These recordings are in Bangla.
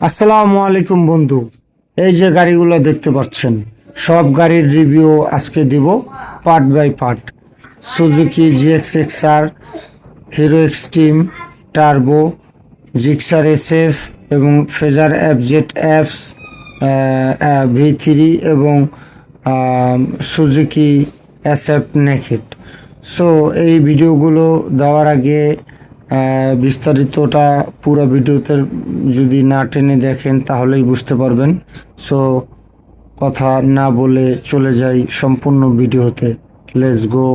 আসসালামু আলাইকুম বন্ধু। এই যে গাড়িগুলো দেখতে পাচ্ছেন, সব গাড়ির রিভিউ আজকে দিব part by part. Suzuki GSXR, Hero Xtreme, turbo, Gixxer SF এবং ফেজার এফজেড এফস V3 এবং সুজুকি এসএফ নেকেড। সো এই ভিডিওগুলো দেওয়ার আগে বিস্তারিতটা পুরো ভিডিওতে যদি না টেনে দেখেন তাহলেই বুঝতে পারবেন। সো কথা না বলে চলে যাই সম্পূর্ণ ভিডিওতে। Let's go,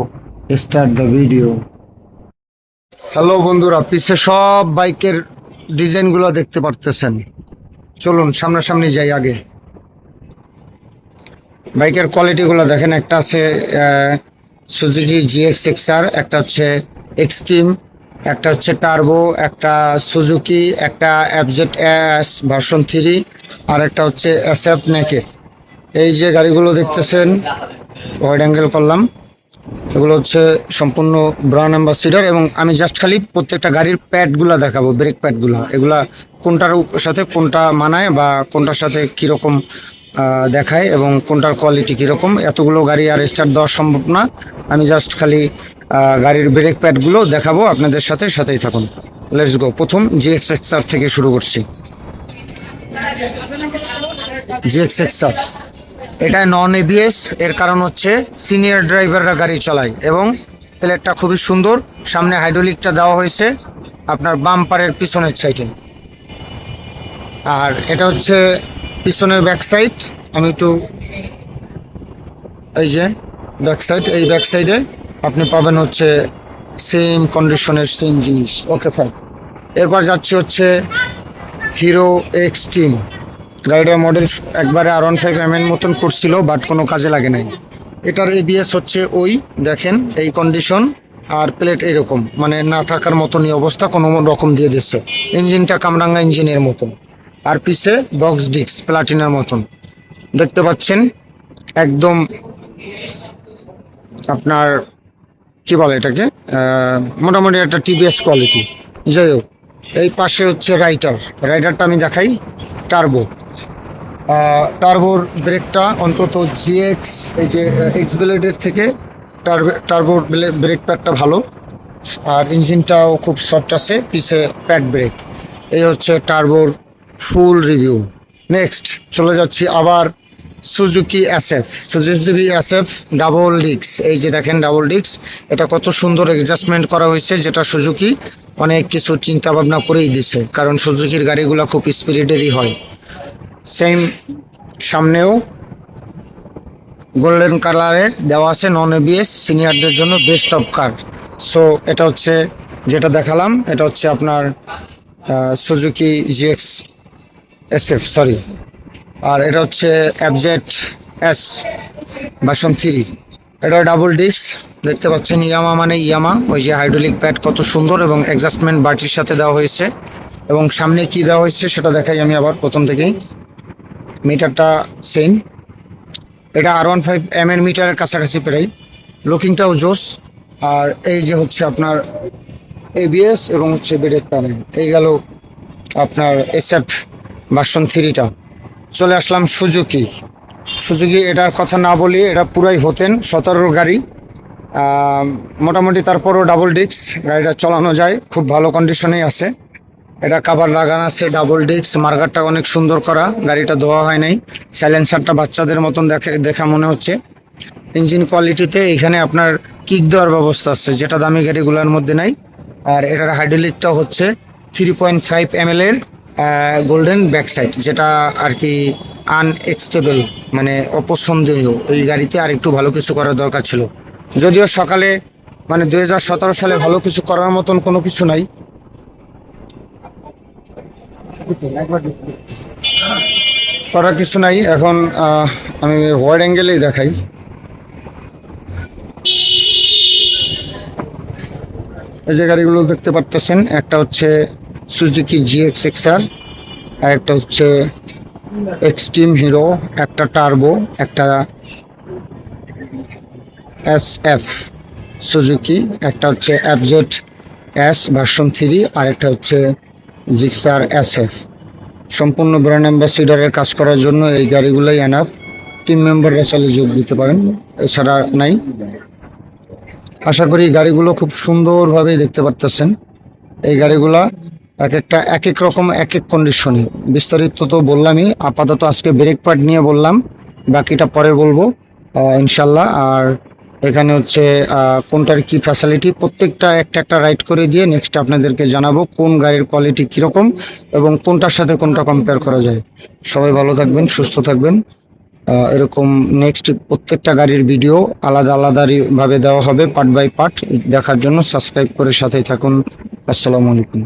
start the video. Hello বন্ধুরা, পিছে সব বাইকের ডিজাইনগুলো দেখতে পারতেছেন। চলুন সামনাসামনি যাই। আগে বাইকের কোয়ালিটিগুলো দেখেন। একটা আছে সুজুকি জিএক্সএক্সআর, একটা হচ্ছে এক্সট্রিম, একটা হচ্ছে টার্বো, একটা সুজুকি, একটা এফজেড এস ভার্সন 3, আর একটা হচ্ছে এসএফ নেকেড। এই যে গাড়িগুলো দেখতেছেন, ওয়াইড অ্যাঙ্গেল করলাম, এগুলো হচ্ছে সম্পূর্ণ ব্র্যান্ড অ্যাম্বাসিডার। এবং আমি জাস্ট খালি প্রত্যেকটা গাড়ির প্যাডগুলো দেখাবো, ব্রেক প্যাডগুলো, এগুলা কোনটার সাথে কোনটা মানায় বা কোনটার সাথে কীরকম দেখায় এবং কোনটার কোয়ালিটি কীরকম। এতগুলো গাড়ি আর স্টার্ট দেওয়া সম্ভব না। আমি জাস্ট খালি গাড়ির ব্রেক প্যাডগুলো দেখাবো আপনাদের সাথে, সাথেই থাকুন। Let's go. প্রথম জিএক্সএক্সআর থেকে শুরু করছি। জিএক্সএক্সআর এটা নন এবিএস, এর কারণ হচ্ছে সিনিয়র ড্রাইভাররা গাড়ি চালায় এবং প্লেটটা খুবই সুন্দর। সামনে হাইড্রোলিকটা দেওয়া হয়েছে আপনার বাম্পারের পিছনের সাইডে, আর এটা হচ্ছে পিছনের ব্যাক সাইড। আমি একটু, এই যে ব্যাক সাইড, এই ব্যাক সাইডে আপনি পাবেন হচ্ছে সেম কন্ডিশনের সেম জিনিস। Okay fine. এরপর যাচ্ছি হচ্ছে হিরো এক্সট্রিম। গাড়িটার মডেল একবারে R15 মতন করছিল, বাট কোনো কাজে লাগে নাই। এটার এবিএস হচ্ছে ওই দেখেন এই কন্ডিশন, আর প্লেট এরকম মানে না থাকার মতনই অবস্থা, কোনো রকম দিয়ে দিচ্ছে। ইঞ্জিনটা কামরাঙ্গা ইঞ্জিনের মতন, আর পিছে বক্স ডিস্ক প্লাটিনার মতন দেখতে পাচ্ছেন। একদম আপনার কি বলে এটাকে, মোটামুটি একটা টিভিএস কোয়ালিটি। যাই হোক, এই পাশে হচ্ছে রাইডারটা আমি দেখাই। টার্বোর ব্রেকটা অন্তত জিএক্স, এই যে এক্স ব্লেডের থেকে টার্বোর ব্রেক প্যাডটা ভালো, আর ইঞ্জিনটাও খুব সফট আছে, পিছে প্যাড ব্রেক। এই হচ্ছে টার্বোর ফুল রিভিউ। নেক্সট চলে যাচ্ছি আবার সুজুকি এসএফ ডাবল ডিস্ক। এই যে দেখেন ডাবল ডিস্ক, এটা কত সুন্দর অ্যাডজাস্টমেন্ট করা হয়েছে, যেটা সুজুকি অনেক কিছু চিন্তা ভাবনা করেই দিছে, কারণ সুজুকির গাড়িগুলো খুব স্পিরিটেরই হয়। সেম সামনেও গোল্ডেন কালারে দেওয়া আছে, নন এবিএস, সিনিয়রদের জন্য বেস্ট অফ কার। সো এটা হচ্ছে যেটা দেখালাম, এটা হচ্ছে আপনার সুজুকি জিএক্স এসএফ, সরি। আর এটা হচ্ছে এফজেড এস ভার্সন 3। এটা ডাবল ডিস্ক দেখতে পাচ্ছেন। ইয়ামা মানে ইয়ামা, ওই যে হাইড্রোলিক প্যাড কত সুন্দর এবং অ্যাডজাস্টমেন্ট বাটির সাথে দেওয়া হয়েছে। এবং সামনে কি দেওয়া হয়েছে সেটা দেখাই আমি আবার প্রথম থেকেই। মিটারটা সেম, এটা R15 এর মিটারের কাছাকাছি প্রায়। লুকিংটাও জোস। আর এই যে হচ্ছে আপনার এবিএস এবং হচ্ছে ব্রেক প্যানেল। এই গেল আপনার এসএফ ভার্সন 3টা। চলে আসলাম সুজুকি। এটার কথা না বলি, এটা পুরাই হতেন 17 গাড়ি মোটামুটি। তারপরও ডাবল ডিস্ক, গাড়িটা চালানো যায়, খুব ভালো কন্ডিশনেই আছে। এটা কাভার লাগানো আছে, ডাবল ডিস্ক, মার্গারটা অনেক সুন্দর করা, গাড়িটা ধোয়া হয় নাই। সাইলেন্সারটা বাচ্চাদের মতন দেখা মনে হচ্ছে। ইঞ্জিন কোয়ালিটিতে এখানে আপনার কিক দেওয়ার ব্যবস্থা আছে, যেটা দামি গাড়িগুলোর মধ্যে নাই। আর এটার হাইড্রোলিকটা হচ্ছে 3.5 ml এর গোল্ডেন ব্যাক সাইড, যেটা আর কি আনএক্সটেবল, মানে অপছন্দনীয়। এই গাড়িতে আর একটু ভালো কিছু করার দরকার ছিল, যদিও সকালে মানে 2017 সালে ভালো কিছু করার মতন কোনো কিছু নাই। করার কিছু নাই। এখন আমি ওয়াইড অ্যাঙ্গেলেই দেখাই। এই যে গাড়িগুলো দেখতে পারতেছেন, একটা হচ্ছে সুজুকি জিএক্সএক্সআর, আর একটা হচ্ছে এক্সট্রিম হিরো, একটা টার্বো, একটা এসএফ সুজুকি, একটা হচ্ছে এফজেড এস ভার্সন 3, আর একটা হচ্ছে জিক্সার এসএফ। সম্পূর্ণ ব্র্যান্ড অ্যাম্বাসিডারের কাজ করার জন্য এই গাড়িগুলোই এনাফ। টিম মেম্বাররা চাইলে যোগ দিতে পারেন, এছাড়া নাই। আশা করি গাড়িগুলো খুব সুন্দরভাবে দেখতে পারতেছেন। এই গাড়িগুলা এক একটা এক এক রকম এক এক কন্ডিশনে। বিস্তারিত তো বললামই, আপাতত আজকে ব্রেক পার্ট নিয়ে বললাম, বাকিটা পরে বলবো ইনশাল্লাহ। আর এখানে হচ্ছে কোনটার কি ফ্যাসিলিটি, প্রত্যেকটা একটা একটা রাইড করে দিয়ে নেক্সট আপনাদেরকে জানাবো কোন গাড়ির কোয়ালিটি কীরকম এবং কোনটার সাথে কোনটা কম্পেয়ার করা যায়। সবাই ভালো থাকবেন, সুস্থ থাকবেন। এরকম নেক্সট প্রত্যেকটা গাড়ির ভিডিও আলাদা আলাদা ভাবে দেওয়া হবে পার্ট বাই পার্ট। দেখার জন্য সাবস্ক্রাইব করে সাথেই থাকুন। আসসালামু আলাইকুম।